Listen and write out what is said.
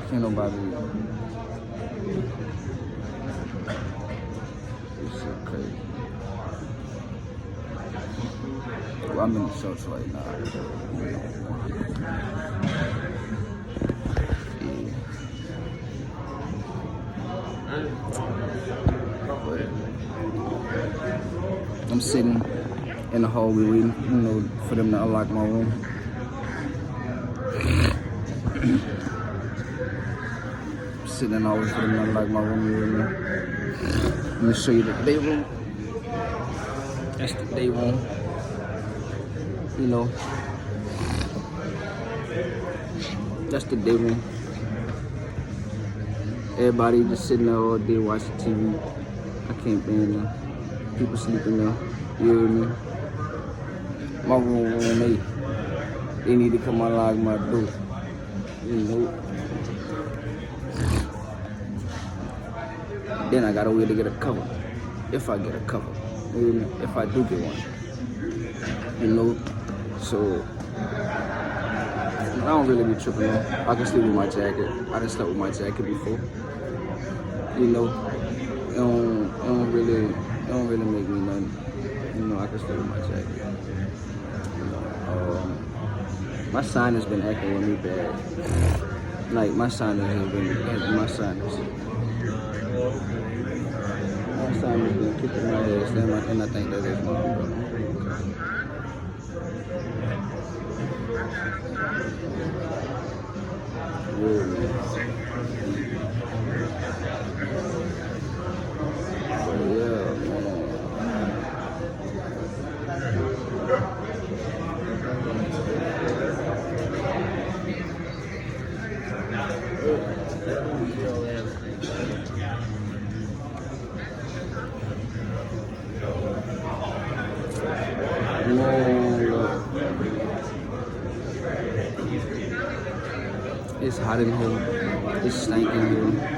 Can't nobody. This shit crazy. Well, I'm in the shorts right now. Yeah. I'm sitting in the hallway waiting, for them to unlock my room. Sitting in the hallway for them to unlock my room. Let me show you the day room. That's the day room. That's the day room. Everybody just sitting there all day watching TV. I can't stand them. People sleeping there. You hear me? My room, they need to come unlock my door. Then I gotta wait to get a cover. If I get a cover. You hear me? If I do get one. So I don't really be tripping though. I can sleep with my jacket. I done slept with my jacket before. It don't really make me nothing. I can sleep with my jacket. My sinus been acting with me bad. Like my sinus has been kicking my ass, and I think that is my problem. It's hot in here. It's stinking here.